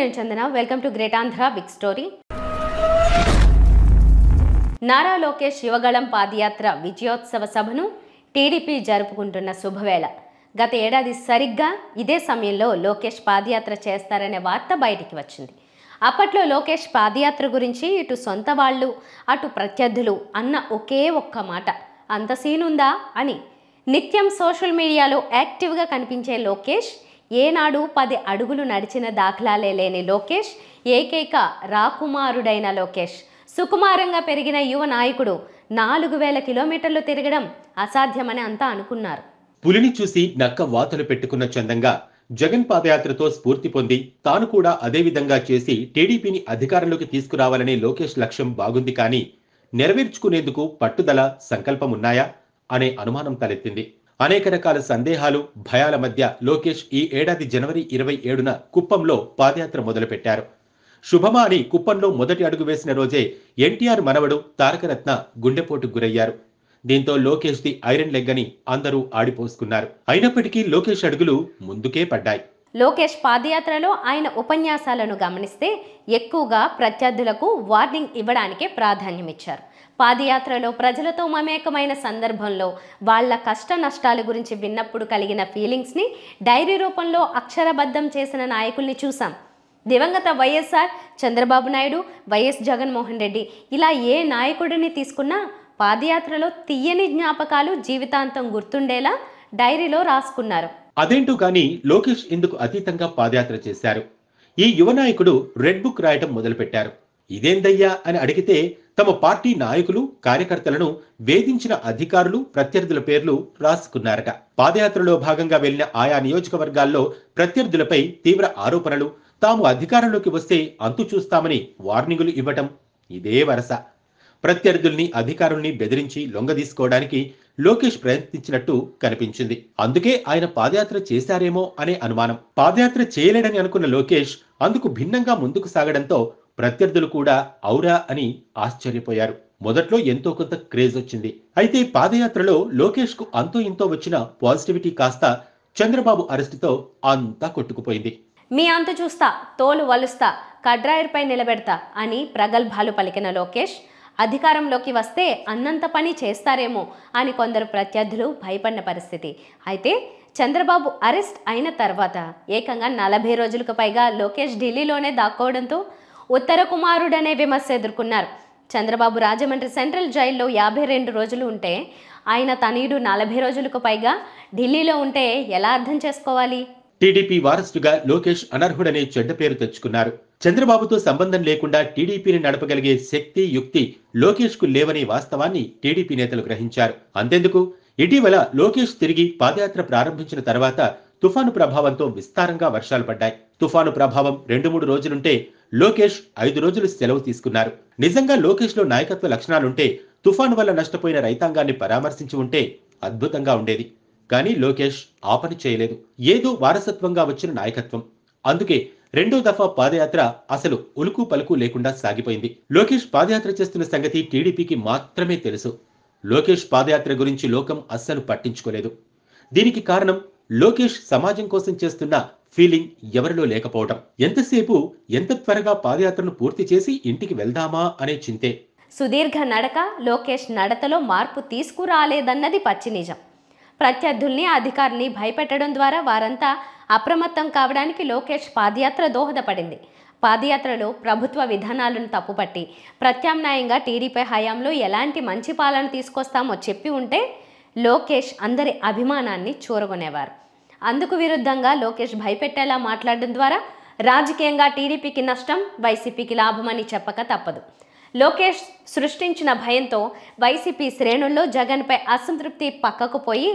నేను Chandana. Welcome to great Andhra big story. Nara Lokesh Yuvagalam పాదయాత్ర విజయోత్సవ సభను టీడీపీ జరుపుకుంటున్న శుభవేళ. గత ఏడాది సరిగ్గా ఇదే సమయంలో లోకేష్ పాదయాత్ర చేస్తారనే వార్త బయటికి వచ్చింది. అప్పట్లో లోకేష్ పాదయాత్ర గురించి ఇటు సొంత వాళ్ళు అటు ప్రత్యర్థులు అన్న ఒకే ఒక్క మాట, అంత సీనుందా అని. నిత్యం సోషల్ మీడియాలో యాక్టివ్గా కనిపించే లోకేష్, ఏనాడు 10 అడుగులు నడిచిన దాఖలాలే లేని లోకేష్, ఏకైక రాకుమారుడైన లోకేష్, సుకుమారంగా పెరిగిన యువ నాయకుడు 4000 కిలోమీటర్లు తిరగడం అసాధ్యమని అంతా అనుకున్నారు. పులిని చూసి నక్క వాతలు పెట్టుకున్న చందంగా జగన్ పాదయాత్రతో స్ఫూర్తి పొంది తాను కూడా అదే విధంగా చేసి టీడీపీని అధికారంలోకి తీసుకురావాలనే లోకేష్ లక్ష్యం బాగుంది, కానీ నెరవేర్చుకునేందుకు పట్టుదల, సంకల్పం ఉన్నాయా అనే అనుమానం తలెత్తింది. అనేక రకాల సందేహాలు, భయాల మధ్య లోకేష్ ఈ ఏడాది జనవరి 27న కుప్పంలో పాదయాత్ర మొదలుపెట్టారు. శుభమా అని కుప్పంలో మొదటి అడుగు వేసిన రోజే ఎన్టీఆర్ మనవడు తారకరత్న గుండెపోటుకు గురయ్యారు. దీంతో లోకేష్ ది ఐరన్ లెగ్ అని అందరూ ఆడిపోసుకున్నారు. అయినప్పటికీ లోకేష్ అడుగులు ముందుకే పడ్డాయి. లోకేష్ పాదయాత్రలో ఆయన ఉపన్యాసాలను గమనిస్తే ఎక్కువగా ప్రత్యర్థులకు వార్నింగ్ ఇవ్వడానికే ప్రాధాన్యమిచ్చారు. పాదయాత్రలో ప్రజలతో మమేకమైన సందర్భంలో వాళ్ల కష్ట నష్టాల గురించి విన్నప్పుడు కలిగిన ఫీలింగ్స్ని డైరీ రూపంలో అక్షరబద్ధం చేసిన నాయకుల్ని చూసాం. దివంగత వైఎస్ఆర్, చంద్రబాబు నాయుడు, వైఎస్ జగన్మోహన్ రెడ్డి, ఇలా ఏ నాయకుడిని తీసుకున్నా పాదయాత్రలో తీయని జ్ఞాపకాలు జీవితాంతం గుర్తుండేలా డైరీలో రాసుకున్నారు. అదేంటో కానీ లోకేష్ ఇందుకు అతీతంగా పాదయాత్ర చేశారు. ఈ యువ నాయకుడు రెడ్ బుక్ రాయటం మొదలుపెట్టారు. ఇదేందయ్యా అని అడిగితే తమ పార్టీ నాయకులు, కార్యకర్తలను వేధించిన అధికారులు, ప్రత్యర్థుల పేర్లు రాసుకున్నారట. పాదయాత్రలో భాగంగా వెళ్లిన ఆయా నియోజకవర్గాల్లో ప్రత్యర్థులపై తీవ్ర ఆరోపణలు, తాము అధికారంలోకి వస్తే అంతు చూస్తామని వార్నింగులు ఇవ్వటం, ఇదే వరస. ప్రత్యర్థుల్ని, అధికారుల్ని బెదిరించి లొంగదీసుకోవడానికి లోకేష్ ప్రయత్నించినట్టు కనిపించింది. అందుకే ఆయన పాదయాత్ర చేశారేమో అనే అనుమానం. పాదయాత్ర చేయలేడని అనుకున్న లోకేష్ అందుకు భిన్నంగా ముందుకు సాగడంతో ప్రత్యర్థులు కూడా ఔరా అని ఆశ్చర్యపోయారు. మొదట్లో ఎంతో కొంత క్రేజ్ వచ్చింది. అయితే పాదయాత్రలో లోకేష్ కు అంతో ఇంతో వచ్చిన పాజిటివిటీ కాస్త చంద్రబాబు అరెస్టుతో అంతా కొట్టుకుపోయింది. మీ అంతు చూస్తా, తోలు వలుస్తా, కడ్రాయర్పై నిలబెడతా అని ప్రగల్భాలు పలికిన లోకేష్ అధికారంలోకి వస్తే అన్నంత పని చేస్తారేమో అని కొందరు ప్రత్యర్థులు భయపడిన పరిస్థితి. అయితే చంద్రబాబు అరెస్ట్ అయిన తర్వాత ఏకంగా 40 రోజులకు పైగా లోకేష్ ఢిల్లీలోనే దాక్కోవడంతో ఉత్తర కుమారుడనే విమర్శ ఎదుర్కొన్నారు. చంద్రబాబు రాజమండ్రి సెంట్రల్ జైల్లో 52 రోజులు ఉంటే ఆయన తనయుడు 40 రోజులకు పైగా ఢిల్లీలో ఉంటే ఎలా అర్థం చేసుకోవాలి? టీడీపీ వారసుడిగా లోకేష్ అనర్హుడనే చెడ్డ పేరు తెచ్చుకున్నారు. చంద్రబాబుతో సంబంధం లేకుండా టీడీపీని నడపగలిగే శక్తి, యుక్తి లోకేష్ కు లేవనే వాస్తవాన్ని టీడీపీ నేతలు గ్రహించారు. అంతెందుకు, ఇటీవల లోకేష్ తిరిగి పాదయాత్ర ప్రారంభించిన తర్వాత తుఫాను ప్రభావంతో విస్తారంగా వర్షాలు పడ్డాయి. తుఫాను ప్రభావం 2-3 రోజులుంటే లోకేష్ 5 రోజులు సెలవు తీసుకున్నారు. నిజంగా లోకేష్ లో నాయకత్వ లక్షణాలుంటే తుఫాను వల్ల నష్టపోయిన రైతాంగాన్ని పరామర్శించి ఉంటే అద్భుతంగా ఉండేది. కానీ లోకేష్ ఆ పని చేయలేదు. ఏదో వారసత్వంగా వచ్చిన నాయకత్వం. అందుకే రెండో దఫా పాదయాత్ర అసలు ఉలుకు పలుకు లేకుండా సాగిపోయింది. లోకేష్ పాదయాత్ర చేస్తున్న సంగతి టీడీపీకి మాత్రమే తెలుసు. లోకేష్ పాదయాత్ర గురించి లోకం అస్సలు పట్టించుకోలేదు. దీనికి కారణం లోకేష్ సమాజం కోసం చేస్తున్న ఫీలింగ్ ఎవరిలో లేకపోవడం. ఎంతసేపు ఎంత త్వరగా పాదయాత్రను పూర్తి చేసి ఇంటికి వెళ్దామా అనే చింతే. సుదీర్ఘ నడక లోకేష్ నడతలో మార్పు తీసుకురాలేదన్నది పచ్చి నిజం. ప్రత్యర్థుల్ని, అధికారుల్ని భయపెట్టడం ద్వారా వారంతా అప్రమత్తం కావడానికి లోకేష్ పాదయాత్ర దోహదపడింది. పాదయాత్రలో ప్రభుత్వ విధానాలను తప్పుపట్టి ప్రత్యామ్నాయంగా టీడీపీ హయాంలో ఎలాంటి మంచి పాలన తీసుకొస్తామో చెప్పి ఉంటే లోకేష్ అందరి అభిమానాన్ని చూరగొనేవారు. అందుకు విరుద్ధంగా లోకేష్ భయపెట్టేలా మాట్లాడడం ద్వారా రాజకీయంగా టీడీపీకి నష్టం, వైసీపీకి లాభమని చెప్పక తప్పదు. లోకేష్ సృష్టించిన భయంతో వైసీపీ శ్రేణుల్లో జగన్పై అసంతృప్తి పక్కకు పోయి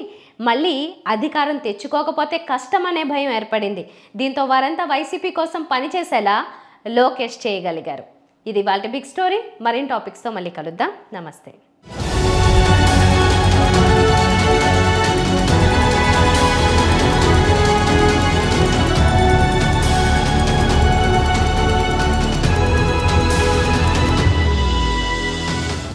మళ్ళీ అధికారం తెచ్చుకోకపోతే కష్టమనే భయం ఏర్పడింది. దీంతో వారంతా వైసీపీ కోసం పనిచేసేలా లోకేష్ చేయగలిగారు. ఇది వాళ్ళ బిగ్ స్టోరీ. మరిన్ని టాపిక్స్తో మళ్ళీ కలుద్దాం. నమస్తే.